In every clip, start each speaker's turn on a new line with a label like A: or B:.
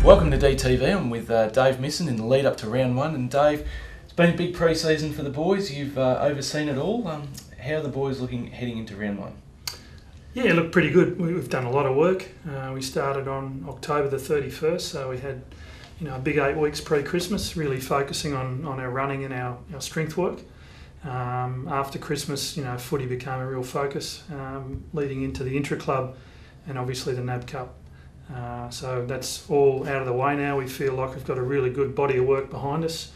A: Welcome to DTV. I'm with Dave Misson in the lead up to round one. And Dave, it's been a big pre-season for the boys. You've overseen it all. How are the boys looking heading into round one?
B: Yeah, look, pretty good. We've done a lot of work. We started on October the 31st, so we had a big 8 weeks pre-Christmas, really focusing on our running and our strength work. After Christmas, footy became a real focus, leading into the intra-club and obviously the NAB Cup. So that's all out of the way now. We feel like we've got a really good body of work behind us.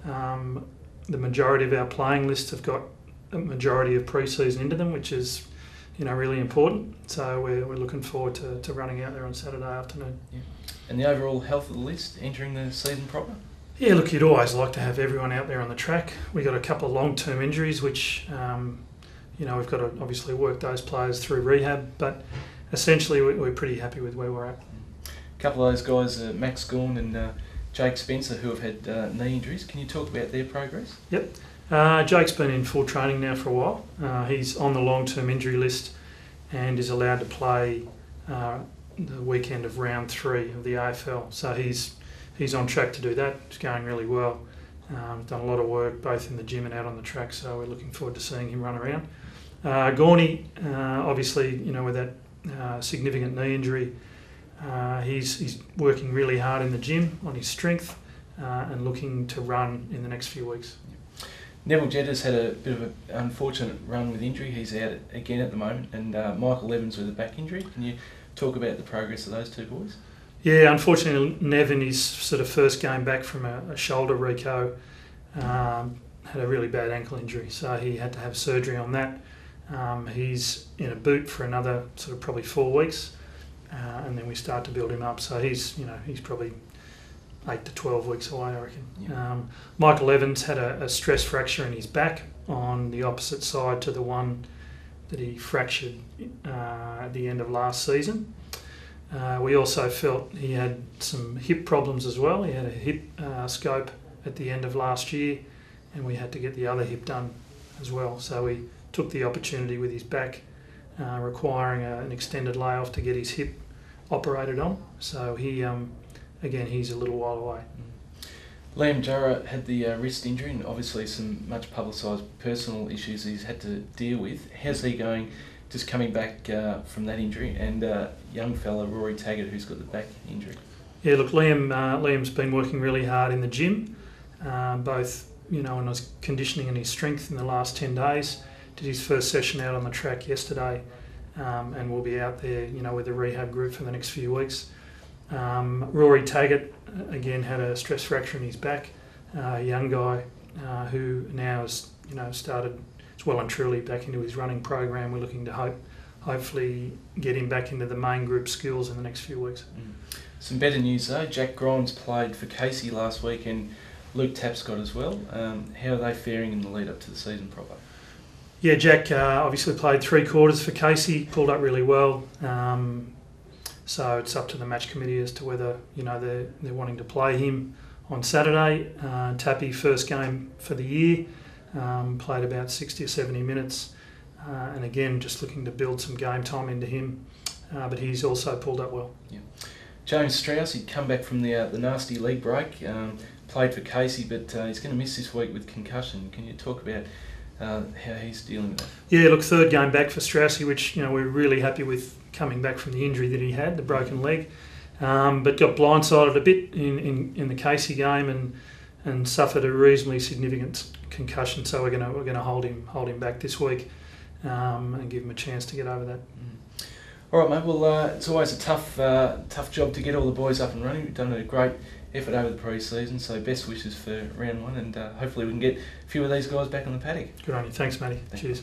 B: The majority of our playing lists have got a majority of pre-season into them, which is really important. So we're looking forward to running out there on Saturday afternoon. Yeah.
A: And the overall health of the list entering the season proper?
B: Yeah, look, you'd always like to have everyone out there on the track. We've got a couple of long-term injuries, which we've got to obviously work those players through rehab, but essentially we're pretty happy with where we're at.
A: A couple of those guys, Max Gorn and Jake Spencer, who have had knee injuries. Can you talk about their progress?
B: Yep. Jake's been in full training now for a while. He's on the long-term injury list and is allowed to play the weekend of round 3 of the AFL. So he's on track to do that. It's going really well. Done a lot of work both in the gym and out on the track, so we're looking forward to seeing him run around. Gorney, obviously, with that significant knee injury, he's working really hard in the gym on his strength and looking to run in the next few weeks.
A: Neville Jedd's had a bit of an unfortunate run with injury. He's out again at the moment, and Michael Evans with a back injury. Can you talk about the progress of those two boys?
B: Yeah, unfortunately, Nev in his sort of first game back from a shoulder reco had a really bad ankle injury, so he had to have surgery on that. He's in a boot for another sort of probably 4 weeks, and then we start to build him up. So he's probably 8 to 12 weeks away, I reckon. Yeah. Michael Evans had a stress fracture in his back on the opposite side to the one that he fractured at the end of last season. We also felt he had some hip problems as well. He had a hip scope at the end of last year, and we had to get the other hip done as well. So we took the opportunity with his back requiring an extended layoff to get his hip operated on. So he, again, he's a little while away.
A: Liam Jarrah had the wrist injury and obviously some much publicised personal issues he's had to deal with. How's he going just coming back from that injury? And young fella Rory Taggart, who's got the back injury.
B: Yeah, look, Liam's been working really hard in the gym, both in his conditioning and his strength in the last 10 days. Did his first session out on the track yesterday, and we'll be out there with the rehab group for the next few weeks. Rory Taggart again had a stress fracture in his back. A young guy who now has started well and truly back into his running program. We're looking to hopefully get him back into the main group skills in the next few weeks.
A: Some better news though. Jack Grimes played for Casey last week and Luke Tapscott as well. How are they faring in the lead up to the season proper?
B: Yeah, Jack obviously played 3 quarters for Casey, pulled up really well. So it's up to the match committee as to whether they're wanting to play him on Saturday. Tappy, first game for the year, played about 60 or 70 minutes, and again just looking to build some game time into him. But he's also pulled up well. Yeah.
A: James Strauss, he'd come back from the nasty leg break, played for Casey, but he's going to miss this week with concussion. Can you talk about how he's dealing with that?
B: Yeah, look, 3rd game back for Straussy, which we're really happy with coming back from the injury that he had, the broken leg, but got blindsided a bit in the Casey game and suffered a reasonably significant concussion. So we're going to hold him back this week and give him a chance to get over that.
A: All right, mate. Well, it's always a tough job to get all the boys up and running. We've done a great effort over the pre-season, so best wishes for round 1, and hopefully we can get a few of these guys back on the paddock.
B: Good on you. Thanks, Matty. Cheers.